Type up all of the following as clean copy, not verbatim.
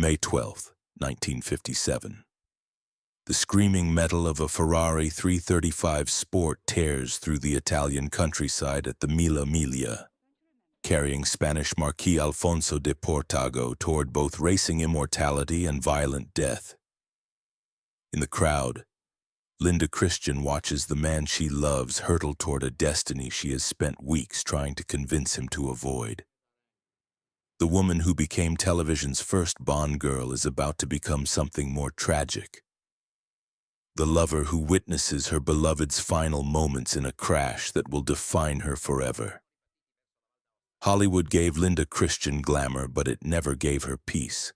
May 12, 1957. The screaming metal of a Ferrari 335 Sport tears through the Italian countryside at the Mille Miglia, carrying Spanish Marquis Alfonso de Portago toward both racing immortality and violent death. In the crowd, Linda Christian watches the man she loves hurtle toward a destiny she has spent weeks trying to convince him to avoid. The woman who became television's first Bond girl is about to become something more tragic. The lover who witnesses her beloved's final moments in a crash that will define her forever. Hollywood gave Linda Christian glamour, but it never gave her peace.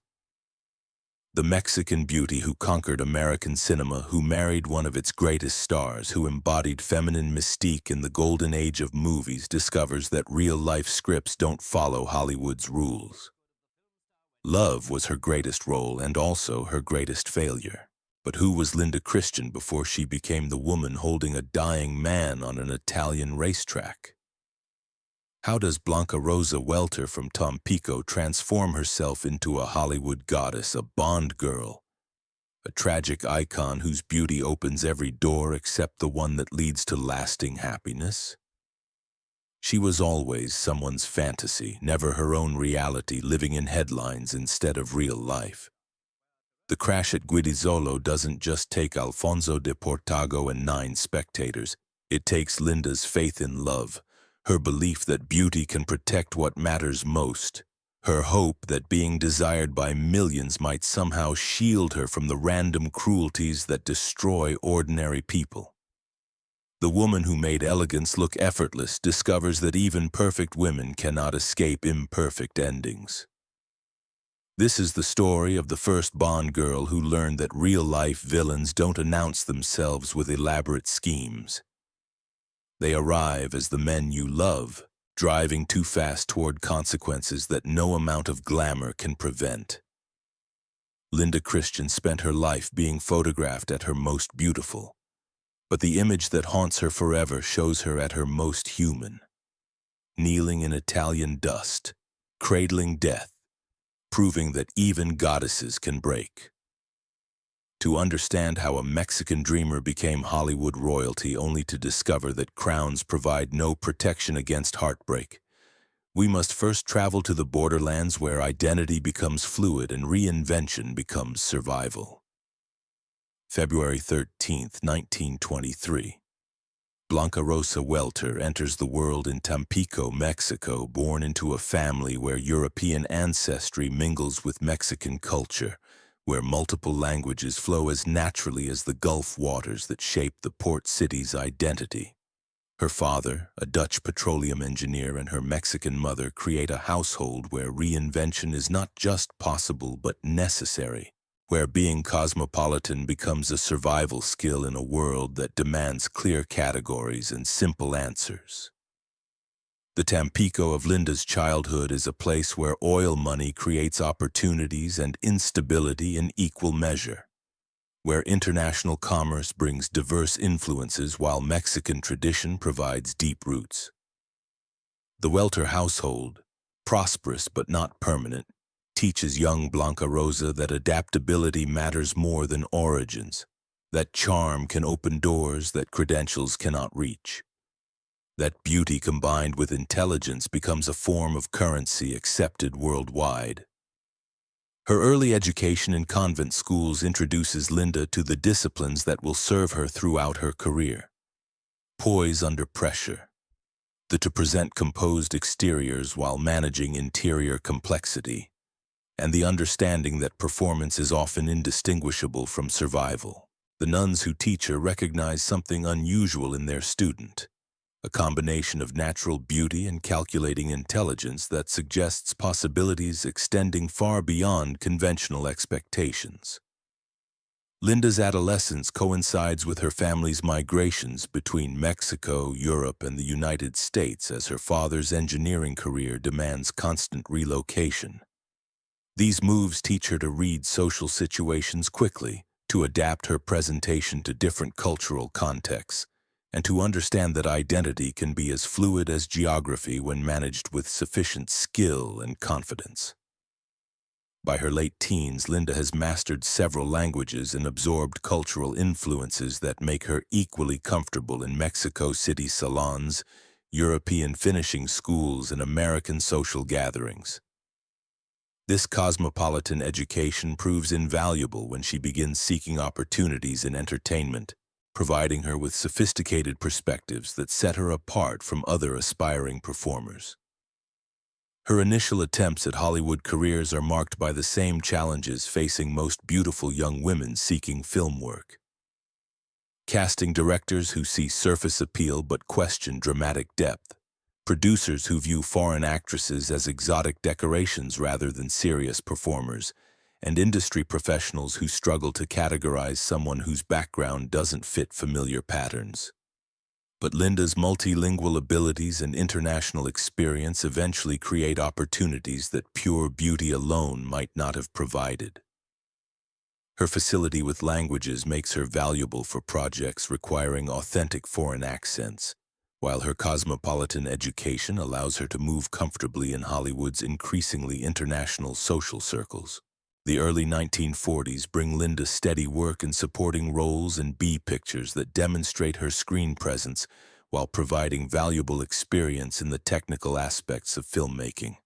The Mexican beauty who conquered American cinema, who married one of its greatest stars, who embodied feminine mystique in the golden age of movies, discovers that real-life scripts don't follow Hollywood's rules. Love was her greatest role and also her greatest failure. But who was Linda Christian before she became the woman holding a dying man on an Italian racetrack? How does Blanca Rosa Welter from Tampico transform herself into a Hollywood goddess, a Bond girl, a tragic icon whose beauty opens every door except the one that leads to lasting happiness? She was always someone's fantasy, never her own reality, living in headlines instead of real life. The crash at Guidizzolo doesn't just take Alfonso de Portago and 9 spectators. It takes Linda's faith in love, her belief that beauty can protect what matters most, her hope that being desired by millions might somehow shield her from the random cruelties that destroy ordinary people. The woman who made elegance look effortless discovers that even perfect women cannot escape imperfect endings. This is the story of the first Bond girl who learned that real-life villains don't announce themselves with elaborate schemes. They arrive as the men you love, driving too fast toward consequences that no amount of glamour can prevent. Linda Christian spent her life being photographed at her most beautiful, but the image that haunts her forever shows her at her most human, kneeling in Italian dust, cradling death, proving that even goddesses can break. To understand how a Mexican dreamer became Hollywood royalty only to discover that crowns provide no protection against heartbreak, we must first travel to the borderlands where identity becomes fluid and reinvention becomes survival. February 13, 1923. Blanca Rosa Welter enters the world in Tampico, Mexico, born into a family where European ancestry mingles with Mexican culture, where multiple languages flow as naturally as the Gulf waters that shape the port city's identity. Her father, a Dutch petroleum engineer, and her Mexican mother create a household where reinvention is not just possible but necessary, where being cosmopolitan becomes a survival skill in a world that demands clear categories and simple answers. The Tampico of Linda's childhood is a place where oil money creates opportunities and instability in equal measure, where international commerce brings diverse influences while Mexican tradition provides deep roots. The Welter household, prosperous but not permanent, teaches young Blanca Rosa that adaptability matters more than origins, that charm can open doors that credentials cannot reach, that beauty combined with intelligence becomes a form of currency accepted worldwide. Her early education in convent schools introduces Linda to the disciplines that will serve her throughout her career: poise under pressure, to present composed exteriors while managing interior complexity, and the understanding that performance is often indistinguishable from survival. The nuns who teach her recognize something unusual in their student, a combination of natural beauty and calculating intelligence that suggests possibilities extending far beyond conventional expectations. Linda's adolescence coincides with her family's migrations between Mexico, Europe, and the United States as her father's engineering career demands constant relocation. These moves teach her to read social situations quickly, to adapt her presentation to different cultural contexts, and to understand that identity can be as fluid as geography when managed with sufficient skill and confidence. By her late teens, Linda has mastered several languages and absorbed cultural influences that make her equally comfortable in Mexico City salons, European finishing schools, and American social gatherings. This cosmopolitan education proves invaluable when she begins seeking opportunities in entertainment, providing her with sophisticated perspectives that set her apart from other aspiring performers. Her initial attempts at Hollywood careers are marked by the same challenges facing most beautiful young women seeking film work. Casting directors who see surface appeal but question dramatic depth, producers who view foreign actresses as exotic decorations rather than serious performers, and industry professionals who struggle to categorize someone whose background doesn't fit familiar patterns. But Linda's multilingual abilities and international experience eventually create opportunities that pure beauty alone might not have provided. Her facility with languages makes her valuable for projects requiring authentic foreign accents, while her cosmopolitan education allows her to move comfortably in Hollywood's increasingly international social circles. The early 1940s bring Linda steady work in supporting roles in B pictures that demonstrate her screen presence while providing valuable experience in the technical aspects of filmmaking.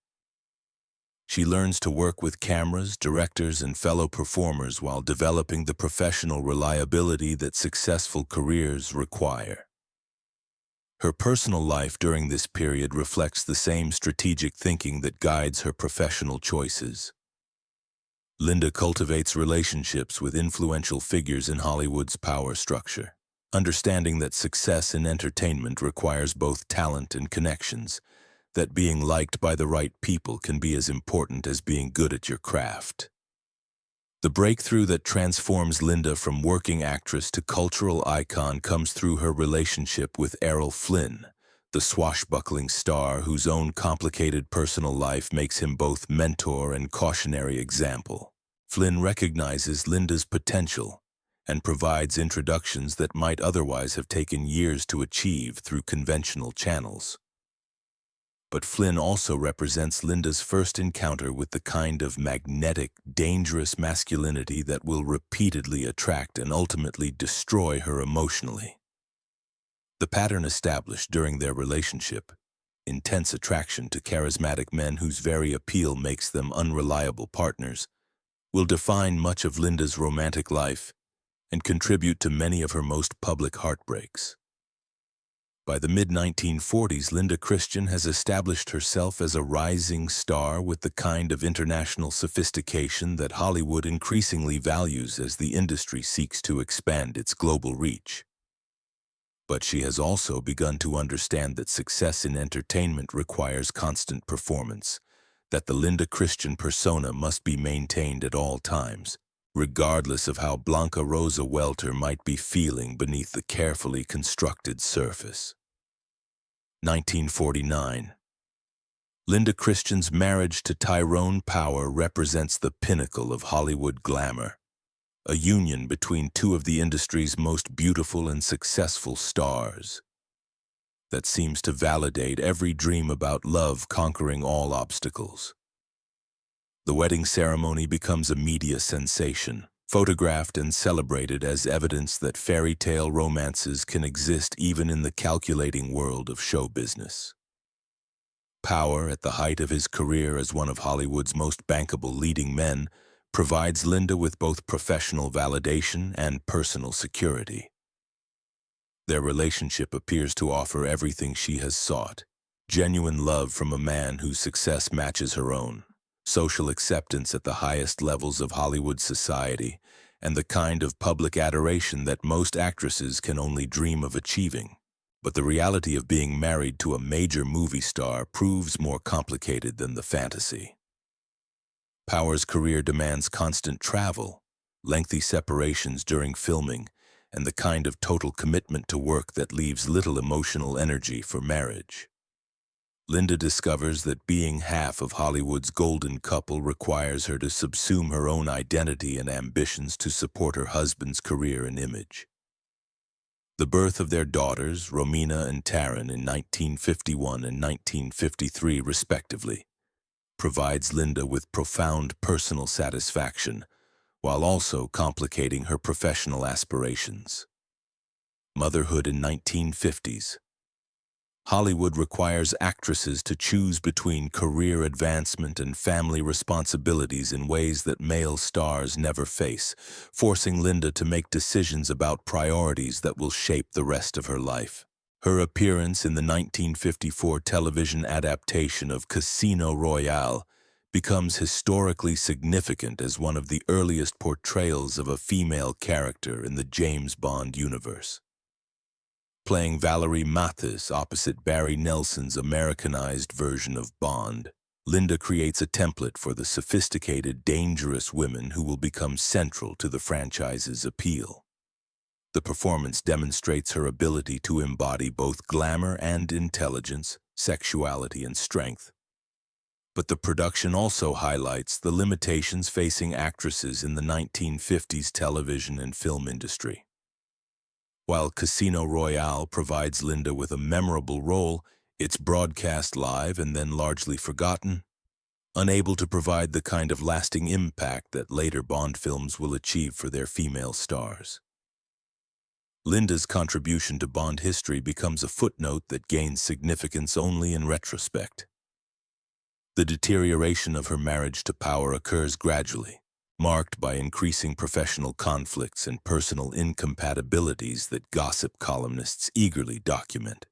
She learns to work with cameras, directors, and fellow performers while developing the professional reliability that successful careers require. Her personal life during this period reflects the same strategic thinking that guides her professional choices. Linda cultivates relationships with influential figures in Hollywood's power structure, understanding that success in entertainment requires both talent and connections, that being liked by the right people can be as important as being good at your craft. The breakthrough that transforms Linda from working actress to cultural icon comes through her relationship with Errol Flynn, the swashbuckling star whose own complicated personal life makes him both mentor and cautionary example. Flynn recognizes Linda's potential and provides introductions that might otherwise have taken years to achieve through conventional channels. But Flynn also represents Linda's first encounter with the kind of magnetic, dangerous masculinity that will repeatedly attract and ultimately destroy her emotionally. The pattern established during their relationship, intense attraction to charismatic men whose very appeal makes them unreliable partners, will define much of Linda's romantic life and contribute to many of her most public heartbreaks. By the mid-1940s, Linda Christian has established herself as a rising star with the kind of international sophistication that Hollywood increasingly values as the industry seeks to expand its global reach. But she has also begun to understand that success in entertainment requires constant performance, that the Linda Christian persona must be maintained at all times, regardless of how Blanca Rosa Welter might be feeling beneath the carefully constructed surface. 1949. Linda Christian's marriage to Tyrone Power represents the pinnacle of Hollywood glamour, a union between two of the industry's most beautiful and successful stars that seems to validate every dream about love conquering all obstacles. The wedding ceremony becomes a media sensation, photographed and celebrated as evidence that fairy tale romances can exist even in the calculating world of show business. Power, at the height of his career as one of Hollywood's most bankable leading men, provides Linda with both professional validation and personal security. Their relationship appears to offer everything she has sought: genuine love from a man whose success matches her own, social acceptance at the highest levels of Hollywood society, and the kind of public adoration that most actresses can only dream of achieving. But the reality of being married to a major movie star proves more complicated than the fantasy. Power's career demands constant travel, lengthy separations during filming, and the kind of total commitment to work that leaves little emotional energy for marriage. Linda discovers that being half of Hollywood's golden couple requires her to subsume her own identity and ambitions to support her husband's career and image. The birth of their daughters, Romina and Taryn, in 1951 and 1953 respectively, provides Linda with profound personal satisfaction, while also complicating her professional aspirations. Motherhood in 1950s. Hollywood requires actresses to choose between career advancement and family responsibilities in ways that male stars never face, forcing Linda to make decisions about priorities that will shape the rest of her life. Her appearance in the 1954 television adaptation of Casino Royale becomes historically significant as one of the earliest portrayals of a female character in the James Bond universe. Playing Valerie Mathis opposite Barry Nelson's Americanized version of Bond, Linda creates a template for the sophisticated, dangerous women who will become central to the franchise's appeal. The performance demonstrates her ability to embody both glamour and intelligence, sexuality and strength. But the production also highlights the limitations facing actresses in the 1950s television and film industry. While Casino Royale provides Linda with a memorable role, it's broadcast live and then largely forgotten, unable to provide the kind of lasting impact that later Bond films will achieve for their female stars. Linda's contribution to Bond history becomes a footnote that gains significance only in retrospect. The deterioration of her marriage to power occurs gradually, marked by increasing professional conflicts and personal incompatibilities that gossip columnists eagerly document.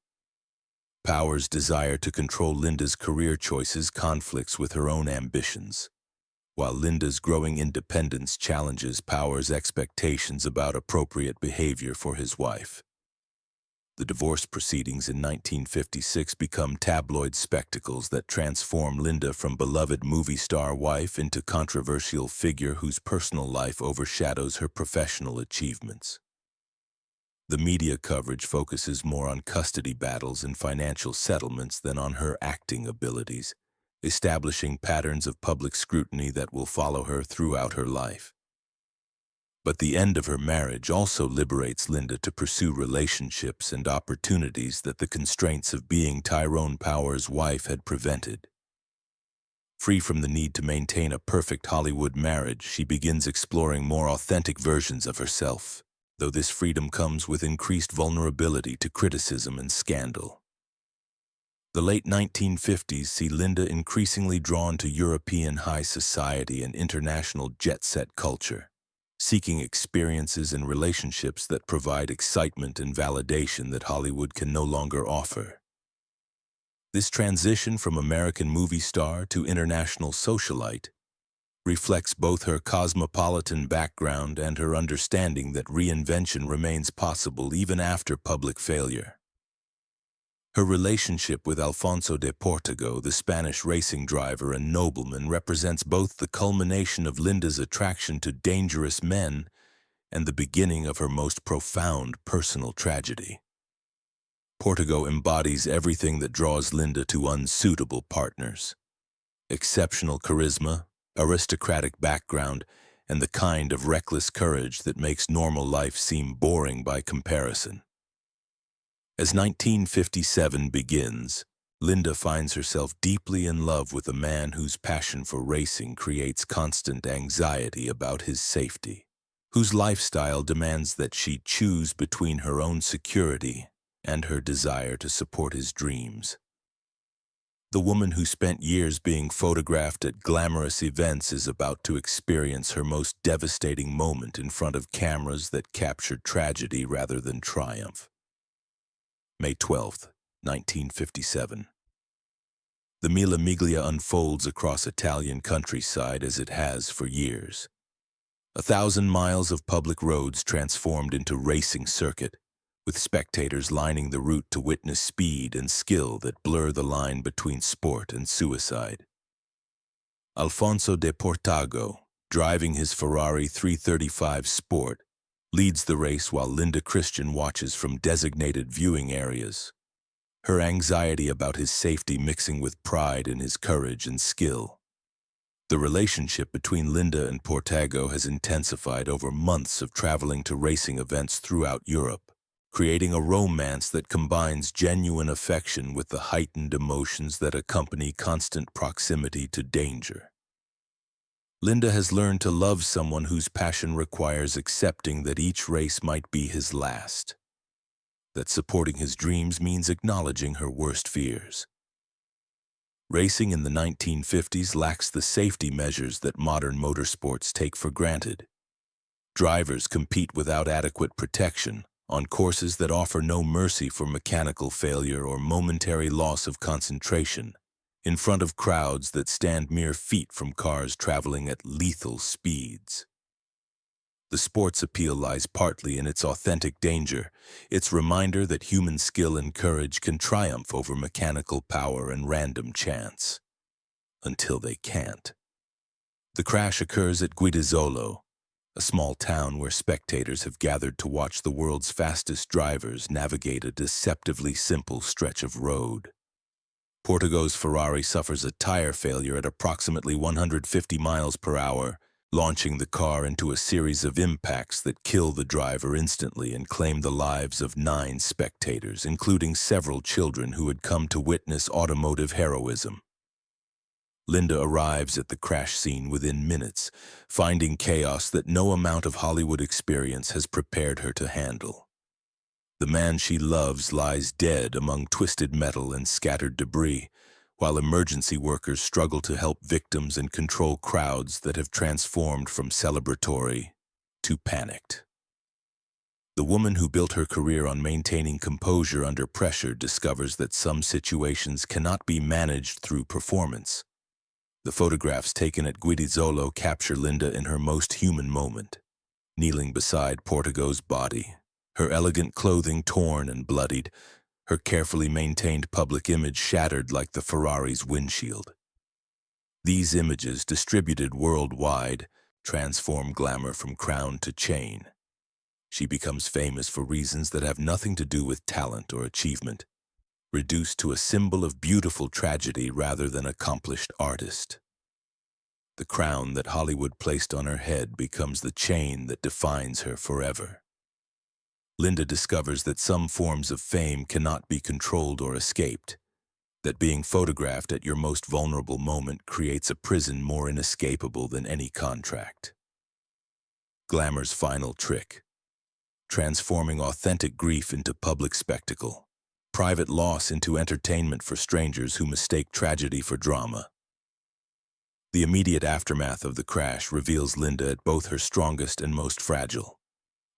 Power's desire to control Linda's career choices conflicts with her own ambitions, while Linda's growing independence challenges Power's expectations about appropriate behavior for his wife. The divorce proceedings in 1956 become tabloid spectacles that transform Linda from beloved movie star wife into controversial figure whose personal life overshadows her professional achievements. The media coverage focuses more on custody battles and financial settlements than on her acting abilities, establishing patterns of public scrutiny that will follow her throughout her life. But the end of her marriage also liberates Linda to pursue relationships and opportunities that the constraints of being Tyrone Power's wife had prevented. Free from the need to maintain a perfect Hollywood marriage, she begins exploring more authentic versions of herself, though this freedom comes with increased vulnerability to criticism and scandal. The late 1950s see Linda increasingly drawn to European high society and international jet-set culture, seeking experiences and relationships that provide excitement and validation that Hollywood can no longer offer. This transition from American movie star to international socialite reflects both her cosmopolitan background and her understanding that reinvention remains possible even after public failure. Her relationship with Alfonso de Portago, the Spanish racing driver and nobleman, represents both the culmination of Linda's attraction to dangerous men and the beginning of her most profound personal tragedy. Portago embodies everything that draws Linda to unsuitable partners: exceptional charisma, aristocratic background, and the kind of reckless courage that makes normal life seem boring by comparison. As 1957 begins, Linda finds herself deeply in love with a man whose passion for racing creates constant anxiety about his safety, whose lifestyle demands that she choose between her own security and her desire to support his dreams. The woman who spent years being photographed at glamorous events is about to experience her most devastating moment in front of cameras that captured tragedy rather than triumph. May 12, 1957. The Mille Miglia unfolds across Italian countryside as it has for years. 1,000 miles of public roads transformed into racing circuit, with spectators lining the route to witness speed and skill that blur the line between sport and suicide. Alfonso de Portago, driving his Ferrari 335 Sport, leads the race while Linda Christian watches from designated viewing areas, her anxiety about his safety mixing with pride in his courage and skill. The relationship between Linda and Portago has intensified over months of traveling to racing events throughout Europe. creating a romance that combines genuine affection with the heightened emotions that accompany constant proximity to danger. Linda has learned to love someone whose passion requires accepting that each race might be his last, that supporting his dreams means acknowledging her worst fears. Racing in the 1950s lacks the safety measures that modern motorsports take for granted. Drivers compete without adequate protection on courses that offer no mercy for mechanical failure or momentary loss of concentration, in front of crowds that stand mere feet from cars traveling at lethal speeds. The sport's appeal lies partly in its authentic danger, its reminder that human skill and courage can triumph over mechanical power and random chance. Until they can't. The crash occurs at Guidizzolo, a small town where spectators have gathered to watch the world's fastest drivers navigate a deceptively simple stretch of road. Portago's Ferrari suffers a tire failure at approximately 150 miles per hour, launching the car into a series of impacts that kill the driver instantly and claim the lives of 9 spectators, including several children who had come to witness automotive heroism. Linda arrives at the crash scene within minutes, finding chaos that no amount of Hollywood experience has prepared her to handle. The man she loves lies dead among twisted metal and scattered debris, while emergency workers struggle to help victims and control crowds that have transformed from celebratory to panicked. The woman who built her career on maintaining composure under pressure discovers that some situations cannot be managed through performance. The photographs taken at Guidizzolo capture Linda in her most human moment, kneeling beside Portago's body, her elegant clothing torn and bloodied, her carefully maintained public image shattered like the Ferrari's windshield. These images, distributed worldwide, transform glamour from crown to chain. She becomes famous for reasons that have nothing to do with talent or achievement, reduced to a symbol of beautiful tragedy rather than accomplished artist. The crown that Hollywood placed on her head becomes the chain that defines her forever. Linda discovers that some forms of fame cannot be controlled or escaped, that being photographed at your most vulnerable moment creates a prison more inescapable than any contract. Glamour's final trick: transforming authentic grief into public spectacle, private loss into entertainment for strangers who mistake tragedy for drama. The immediate aftermath of the crash reveals Linda at both her strongest and most fragile.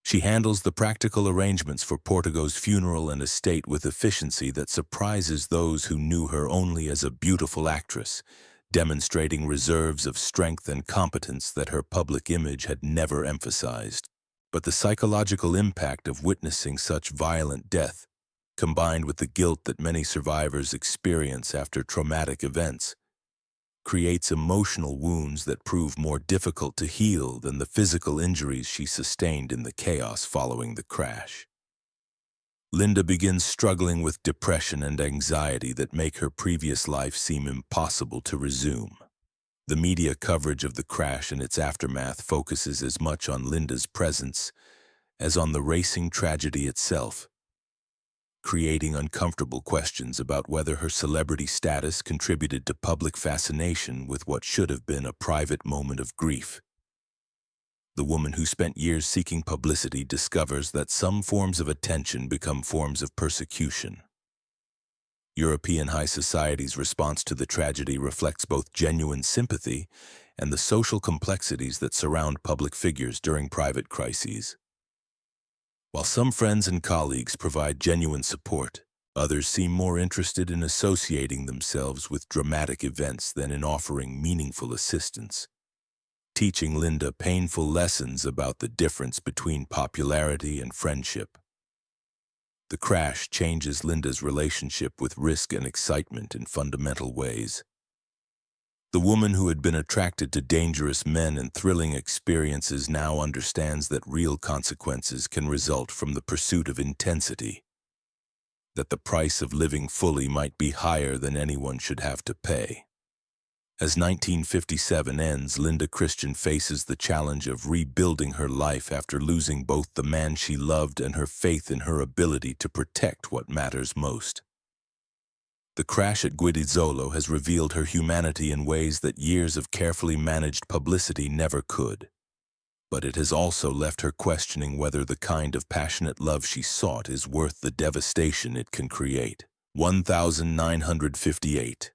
She handles the practical arrangements for Portago's funeral and estate with efficiency that surprises those who knew her only as a beautiful actress, demonstrating reserves of strength and competence that her public image had never emphasized. But the psychological impact of witnessing such violent death, combined with the guilt that many survivors experience after traumatic events, creates emotional wounds that prove more difficult to heal than the physical injuries she sustained in the chaos following the crash. Linda begins struggling with depression and anxiety that make her previous life seem impossible to resume. The media coverage of the crash and its aftermath focuses as much on Linda's presence as on the racing tragedy itself, creating uncomfortable questions about whether her celebrity status contributed to public fascination with what should have been a private moment of grief. The woman who spent years seeking publicity discovers that some forms of attention become forms of persecution. European high society's response to the tragedy reflects both genuine sympathy and the social complexities that surround public figures during private crises. While some friends and colleagues provide genuine support, others seem more interested in associating themselves with dramatic events than in offering meaningful assistance, teaching Linda painful lessons about the difference between popularity and friendship. The crash changes Linda's relationship with risk and excitement in fundamental ways. The woman who had been attracted to dangerous men and thrilling experiences now understands that real consequences can result from the pursuit of intensity, that the price of living fully might be higher than anyone should have to pay. As 1957 ends, Linda Christian faces the challenge of rebuilding her life after losing both the man she loved and her faith in her ability to protect what matters most. The crash at Guidizzolo has revealed her humanity in ways that years of carefully managed publicity never could. But it has also left her questioning whether the kind of passionate love she sought is worth the devastation it can create. 1958.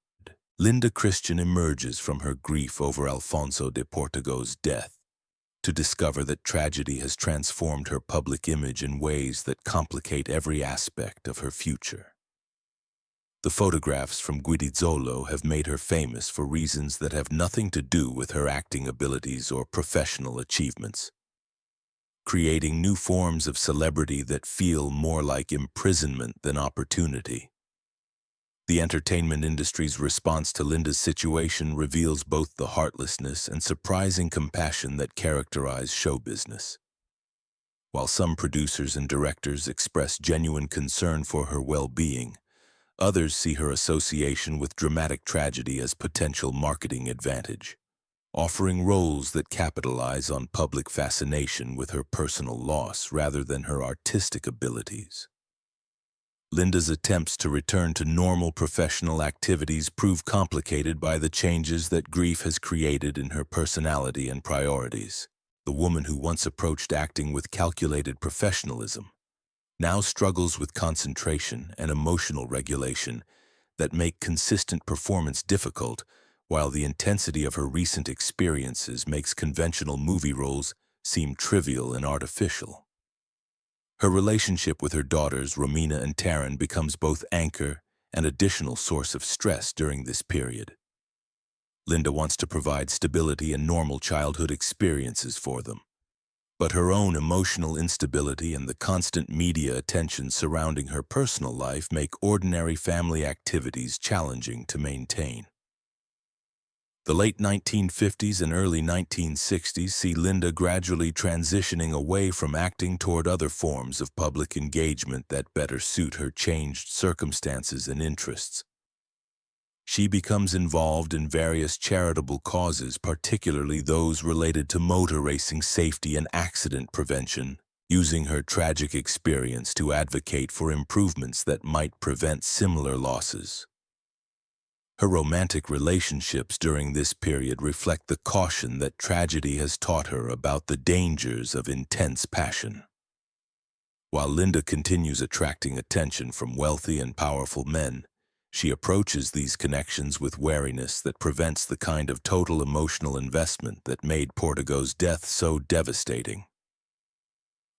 Linda Christian emerges from her grief over Alfonso de Portago's death to discover that tragedy has transformed her public image in ways that complicate every aspect of her future. The photographs from Guidizzolo have made her famous for reasons that have nothing to do with her acting abilities or professional achievements, creating new forms of celebrity that feel more like imprisonment than opportunity. The entertainment industry's response to Linda's situation reveals both the heartlessness and surprising compassion that characterize show business. While some producers and directors express genuine concern for her well-being, others see her association with dramatic tragedy as potential marketing advantage, offering roles that capitalize on public fascination with her personal loss rather than her artistic abilities. Linda's attempts to return to normal professional activities prove complicated by the changes that grief has created in her personality and priorities. The woman who once approached acting with calculated professionalism now struggles with concentration and emotional regulation that make consistent performance difficult, while the intensity of her recent experiences makes conventional movie roles seem trivial and artificial. Her relationship with her daughters, Romina and Taryn, becomes both anchor and additional source of stress during this period. Linda wants to provide stability and normal childhood experiences for them, but her own emotional instability and the constant media attention surrounding her personal life make ordinary family activities challenging to maintain. The late 1950s and early 1960s see Linda gradually transitioning away from acting toward other forms of public engagement that better suit her changed circumstances and interests. She becomes involved in various charitable causes, particularly those related to motor racing safety and accident prevention, using her tragic experience to advocate for improvements that might prevent similar losses. Her romantic relationships during this period reflect the caution that tragedy has taught her about the dangers of intense passion. While Linda continues attracting attention from wealthy and powerful men, she approaches these connections with wariness that prevents the kind of total emotional investment that made Portago's death so devastating.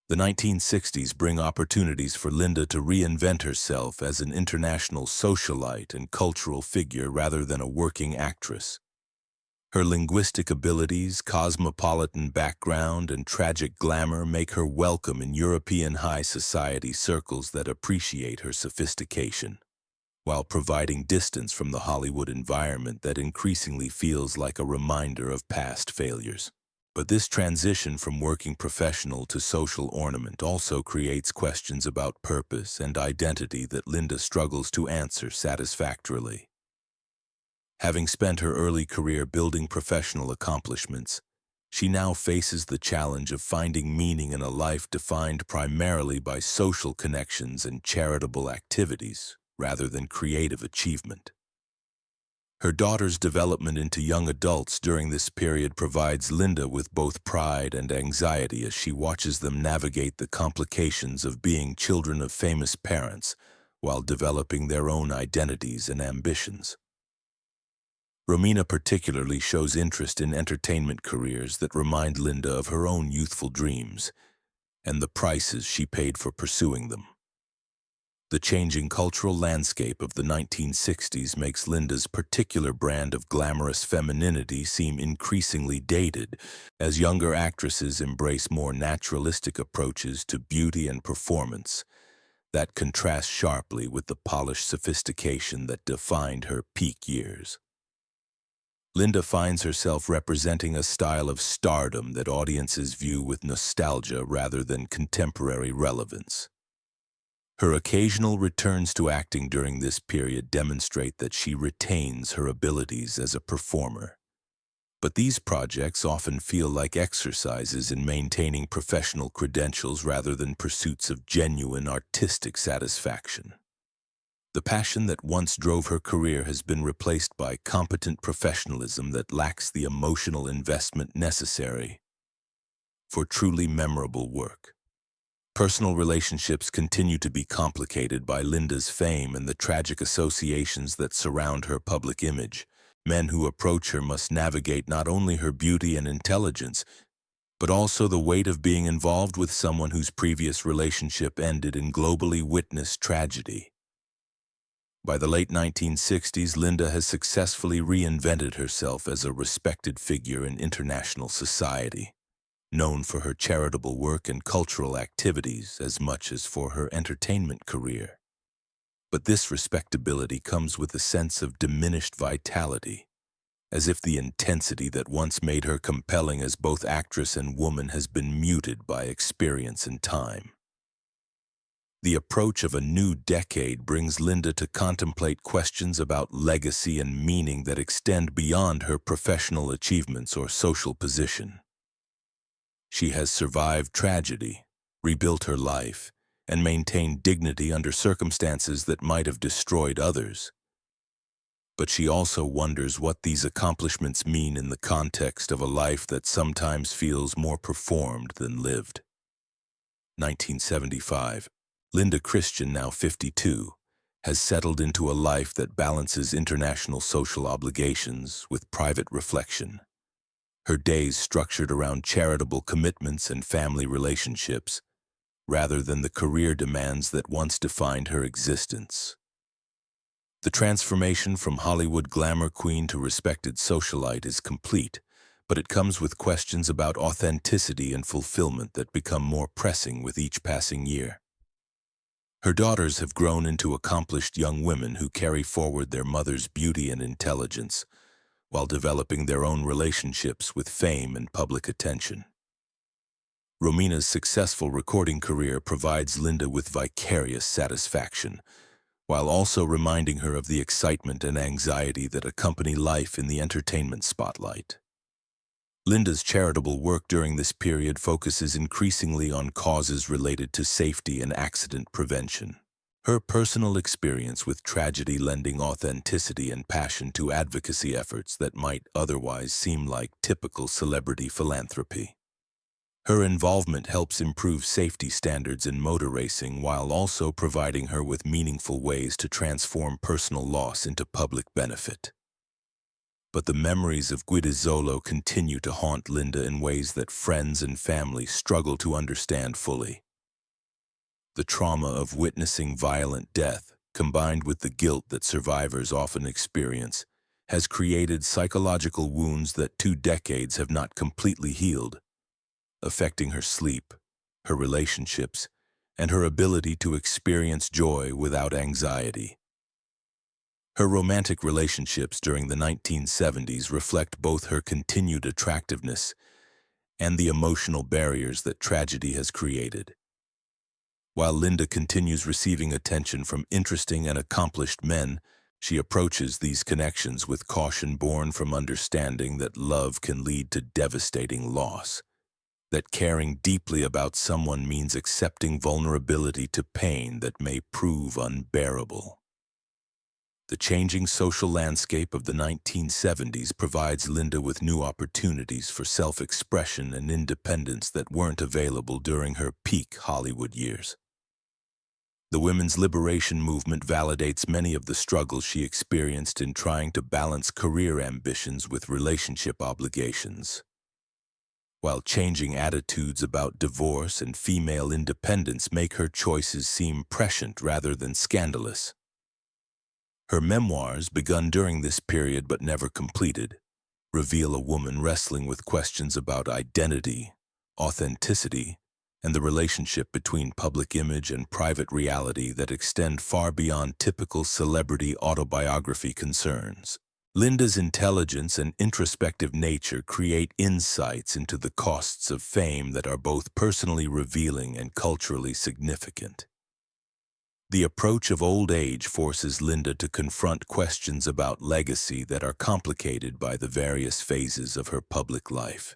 The 1960s bring opportunities for Linda to reinvent herself as an international socialite and cultural figure rather than a working actress. Her linguistic abilities, cosmopolitan background, and tragic glamour make her welcome in European high society circles that appreciate her sophistication, while providing distance from the Hollywood environment that increasingly feels like a reminder of past failures. But this transition from working professional to social ornament also creates questions about purpose and identity that Linda struggles to answer satisfactorily. Having spent her early career building professional accomplishments, she now faces the challenge of finding meaning in a life defined primarily by social connections and charitable activities, rather than creative achievement. Her daughters' development into young adults during this period provides Linda with both pride and anxiety as she watches them navigate the complications of being children of famous parents while developing their own identities and ambitions. Romina particularly shows interest in entertainment careers that remind Linda of her own youthful dreams and the prices she paid for pursuing them. The changing cultural landscape of the 1960s makes Linda's particular brand of glamorous femininity seem increasingly dated, as younger actresses embrace more naturalistic approaches to beauty and performance that contrast sharply with the polished sophistication that defined her peak years. Linda finds herself representing a style of stardom that audiences view with nostalgia rather than contemporary relevance. Her occasional returns to acting during this period demonstrate that she retains her abilities as a performer. But these projects often feel like exercises in maintaining professional credentials rather than pursuits of genuine artistic satisfaction. The passion that once drove her career has been replaced by competent professionalism that lacks the emotional investment necessary for truly memorable work. Personal relationships continue to be complicated by Linda's fame and the tragic associations that surround her public image. Men who approach her must navigate not only her beauty and intelligence, but also the weight of being involved with someone whose previous relationship ended in globally witnessed tragedy. By the late 1960s, Linda has successfully reinvented herself as a respected figure in international society, known for her charitable work and cultural activities as much as for her entertainment career. But this respectability comes with a sense of diminished vitality, as if the intensity that once made her compelling as both actress and woman has been muted by experience and time. The approach of a new decade brings Linda to contemplate questions about legacy and meaning that extend beyond her professional achievements or social position. She has survived tragedy, rebuilt her life, and maintained dignity under circumstances that might have destroyed others. But she also wonders what these accomplishments mean in the context of a life that sometimes feels more performed than lived. 1975. Linda Christian, now 52, has settled into a life that balances international social obligations with private reflection. Her days structured around charitable commitments and family relationships, rather than the career demands that once defined her existence. The transformation from Hollywood glamour queen to respected socialite is complete, but it comes with questions about authenticity and fulfillment that become more pressing with each passing year. Her daughters have grown into accomplished young women who carry forward their mother's beauty and intelligence, while developing their own relationships with fame and public attention. Romina's successful recording career provides Linda with vicarious satisfaction, while also reminding her of the excitement and anxiety that accompany life in the entertainment spotlight. Linda's charitable work during this period focuses increasingly on causes related to safety and accident prevention. Her personal experience with tragedy lending authenticity and passion to advocacy efforts that might otherwise seem like typical celebrity philanthropy. Her involvement helps improve safety standards in motor racing while also providing her with meaningful ways to transform personal loss into public benefit. But the memories of Guidizzolo continue to haunt Linda in ways that friends and family struggle to understand fully. The trauma of witnessing violent death, combined with the guilt that survivors often experience, has created psychological wounds that 2 decades have not completely healed, affecting her sleep, her relationships, and her ability to experience joy without anxiety. Her romantic relationships during the 1970s reflect both her continued attractiveness and the emotional barriers that tragedy has created. While Linda continues receiving attention from interesting and accomplished men, she approaches these connections with caution born from understanding that love can lead to devastating loss, that caring deeply about someone means accepting vulnerability to pain that may prove unbearable. The changing social landscape of the 1970s provides Linda with new opportunities for self-expression and independence that weren't available during her peak Hollywood years. The women's liberation movement validates many of the struggles she experienced in trying to balance career ambitions with relationship obligations. While changing attitudes about divorce and female independence make her choices seem prescient rather than scandalous. Her memoirs, begun during this period but never completed, reveal a woman wrestling with questions about identity, authenticity, and the relationship between public image and private reality that extend far beyond typical celebrity autobiography concerns. Linda's intelligence and introspective nature create insights into the costs of fame that are both personally revealing and culturally significant. The approach of old age forces Linda to confront questions about legacy that are complicated by the various phases of her public life.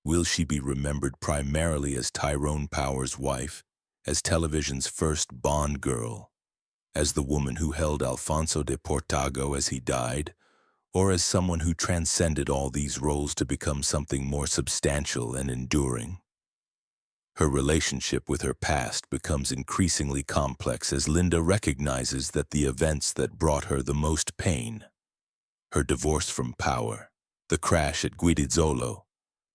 Will she be remembered primarily as Tyrone Power's wife, as television's first Bond girl, as the woman who held Alfonso de Portago as he died, or as someone who transcended all these roles to become something more substantial and enduring? Her relationship with her past becomes increasingly complex as Linda recognizes that the events that brought her the most pain, her divorce from Power, the crash at Guidizzolo,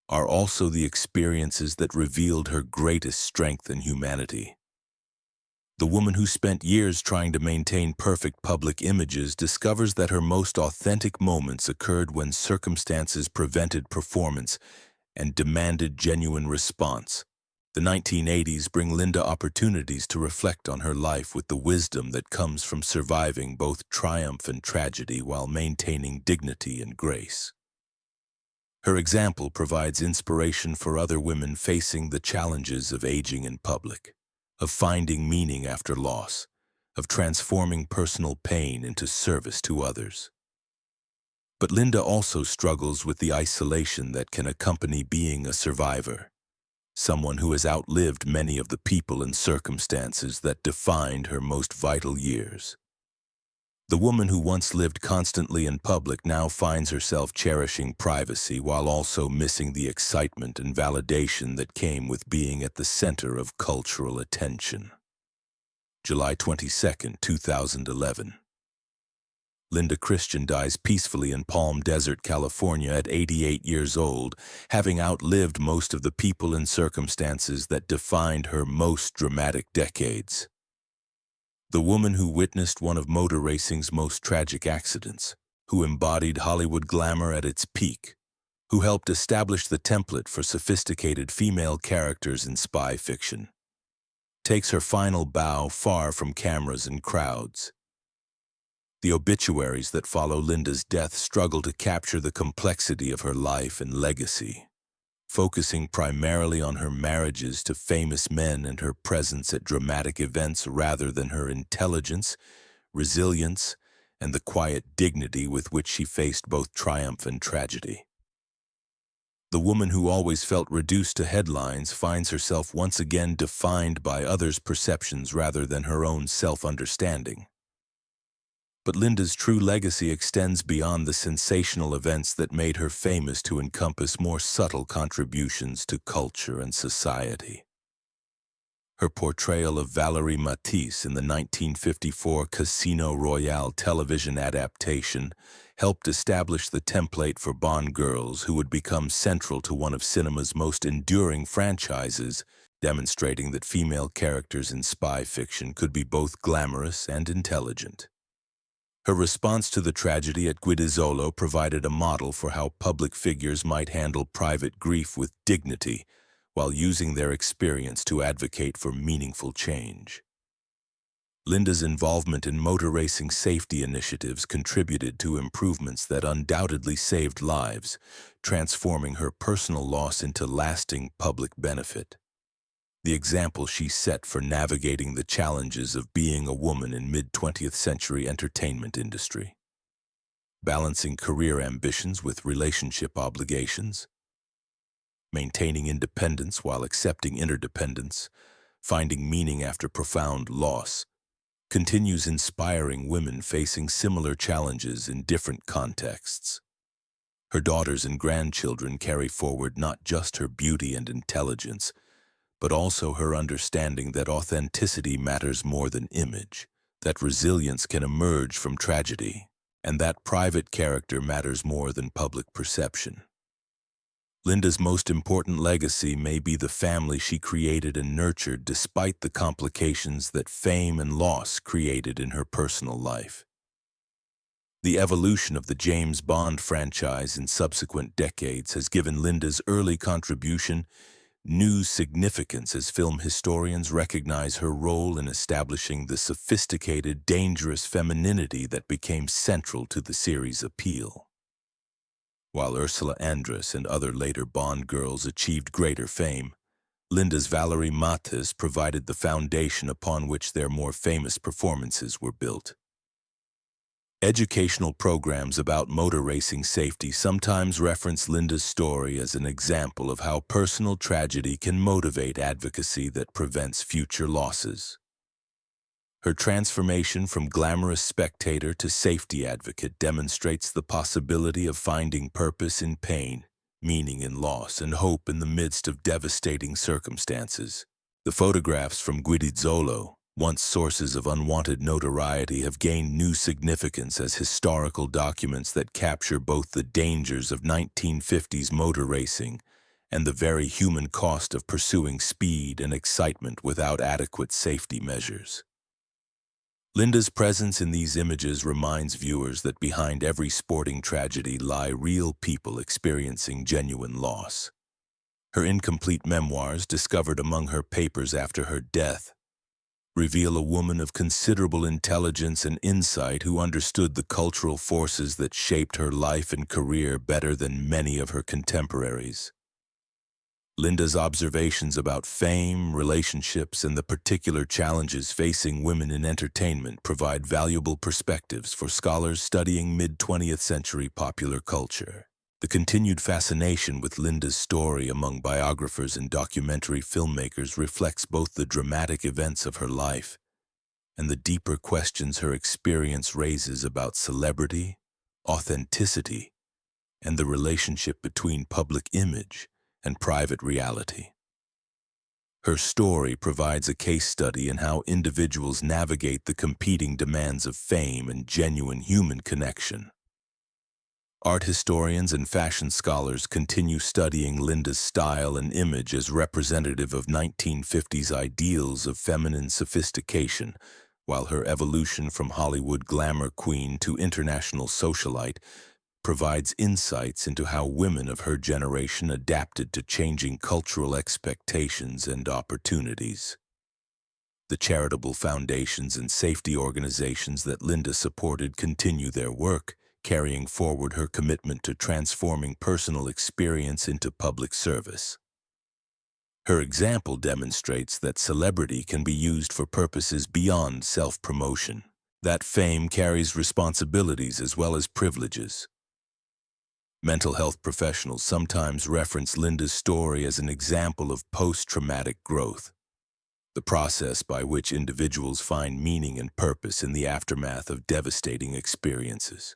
are also the experiences that revealed her greatest strength and humanity. The woman who spent years trying to maintain perfect public images discovers that her most authentic moments occurred when circumstances prevented performance and demanded genuine response. The 1980s bring Linda opportunities to reflect on her life with the wisdom that comes from surviving both triumph and tragedy while maintaining dignity and grace. Her example provides inspiration for other women facing the challenges of aging in public, of finding meaning after loss, of transforming personal pain into service to others. But Linda also struggles with the isolation that can accompany being a survivor, someone who has outlived many of the people and circumstances that defined her most vital years. The woman who once lived constantly in public now finds herself cherishing privacy while also missing the excitement and validation that came with being at the center of cultural attention. July 22, 2011. Linda Christian dies peacefully in Palm Desert, California at 88 years old, having outlived most of the people and circumstances that defined her most dramatic decades. The woman who witnessed one of motor racing's most tragic accidents, who embodied Hollywood glamour at its peak, who helped establish the template for sophisticated female characters in spy fiction, takes her final bow far from cameras and crowds. The obituaries that follow Linda's death struggle to capture the complexity of her life and legacy, focusing primarily on her marriages to famous men and her presence at dramatic events rather than her intelligence, resilience, and the quiet dignity with which she faced both triumph and tragedy. The woman who always felt reduced to headlines finds herself once again defined by others' perceptions rather than her own self-understanding. But Linda's true legacy extends beyond the sensational events that made her famous to encompass more subtle contributions to culture and society. Her portrayal of Valérie Matisse in the 1954 Casino Royale television adaptation helped establish the template for Bond girls who would become central to one of cinema's most enduring franchises, demonstrating that female characters in spy fiction could be both glamorous and intelligent. Her response to the tragedy at Guidizzolo provided a model for how public figures might handle private grief with dignity while using their experience to advocate for meaningful change. Linda's involvement in motor racing safety initiatives contributed to improvements that undoubtedly saved lives, transforming her personal loss into lasting public benefit. The example she set for navigating the challenges of being a woman in mid-20th century entertainment industry, balancing career ambitions with relationship obligations, maintaining independence while accepting interdependence, finding meaning after profound loss, continues inspiring women facing similar challenges in different contexts. Her daughters and grandchildren carry forward not just her beauty and intelligence, but also her understanding that authenticity matters more than image, that resilience can emerge from tragedy, and that private character matters more than public perception. Linda's most important legacy may be the family she created and nurtured despite the complications that fame and loss created in her personal life. The evolution of the James Bond franchise in subsequent decades has given Linda's early contribution new significance as film historians recognize her role in establishing the sophisticated, dangerous femininity that became central to the series' appeal. While Ursula Andress and other later Bond girls achieved greater fame, Linda's Valerie Mathis provided the foundation upon which their more famous performances were built. Educational programs about motor racing safety sometimes reference Linda's story as an example of how personal tragedy can motivate advocacy that prevents future losses. Her transformation from glamorous spectator to safety advocate demonstrates the possibility of finding purpose in pain, meaning in loss, and hope in the midst of devastating circumstances. The photographs from Guidizzolo, once sources of unwanted notoriety, have gained new significance as historical documents that capture both the dangers of 1950s motor racing and the very human cost of pursuing speed and excitement without adequate safety measures. Linda's presence in these images reminds viewers that behind every sporting tragedy lie real people experiencing genuine loss. Her incomplete memoirs, discovered among her papers after her death, reveal a woman of considerable intelligence and insight who understood the cultural forces that shaped her life and career better than many of her contemporaries. Linda's observations about fame, relationships, and the particular challenges facing women in entertainment provide valuable perspectives for scholars studying mid-20th century popular culture. The continued fascination with Linda's story among biographers and documentary filmmakers reflects both the dramatic events of her life and the deeper questions her experience raises about celebrity, authenticity, and the relationship between public image and private reality. Her story provides a case study in how individuals navigate the competing demands of fame and genuine human connection. Art historians and fashion scholars continue studying Linda's style and image as representative of 1950s ideals of feminine sophistication, while her evolution from Hollywood glamour queen to international socialite provides insights into how women of her generation adapted to changing cultural expectations and opportunities. The charitable foundations and safety organizations that Linda supported continue their work, carrying forward her commitment to transforming personal experience into public service. Her example demonstrates that celebrity can be used for purposes beyond self-promotion, that fame carries responsibilities as well as privileges. Mental health professionals sometimes reference Linda's story as an example of post-traumatic growth, the process by which individuals find meaning and purpose in the aftermath of devastating experiences.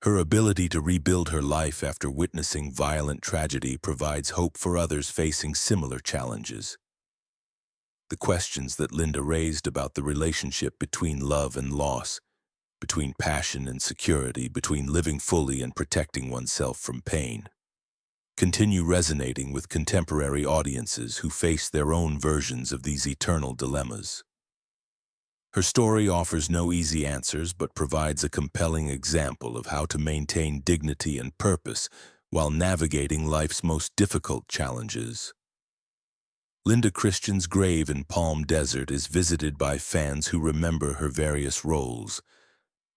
Her ability to rebuild her life after witnessing violent tragedy provides hope for others facing similar challenges. The questions that Linda raised about the relationship between love and loss, between passion and security, between living fully and protecting oneself from pain, continue resonating with contemporary audiences who face their own versions of these eternal dilemmas. Her story offers no easy answers but provides a compelling example of how to maintain dignity and purpose while navigating life's most difficult challenges. Linda Christian's grave in Palm Desert is visited by fans who remember her various roles: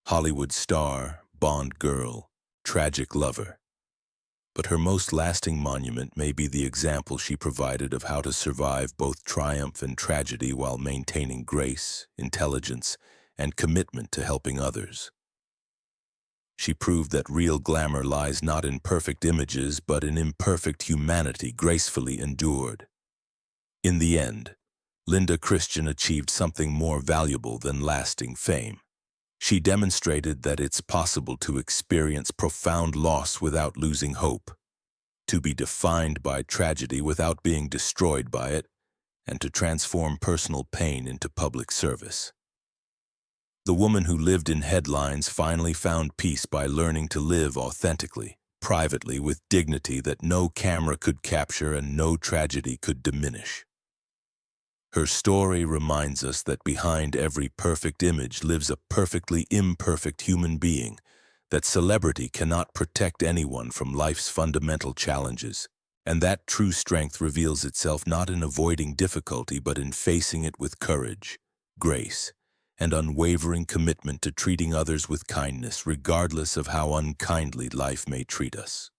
Hollywood star, Bond girl, tragic lover. But her most lasting monument may be the example she provided of how to survive both triumph and tragedy while maintaining grace, intelligence, and commitment to helping others. She proved that real glamour lies not in perfect images but in imperfect humanity gracefully endured. In the end, Linda Christian achieved something more valuable than lasting fame. She demonstrated that it's possible to experience profound loss without losing hope, to be defined by tragedy without being destroyed by it, and to transform personal pain into public service. The woman who lived in headlines finally found peace by learning to live authentically, privately, with dignity that no camera could capture and no tragedy could diminish. Her story reminds us that behind every perfect image lives a perfectly imperfect human being, that celebrity cannot protect anyone from life's fundamental challenges, and that true strength reveals itself not in avoiding difficulty but in facing it with courage, grace, and unwavering commitment to treating others with kindness regardless of how unkindly life may treat us.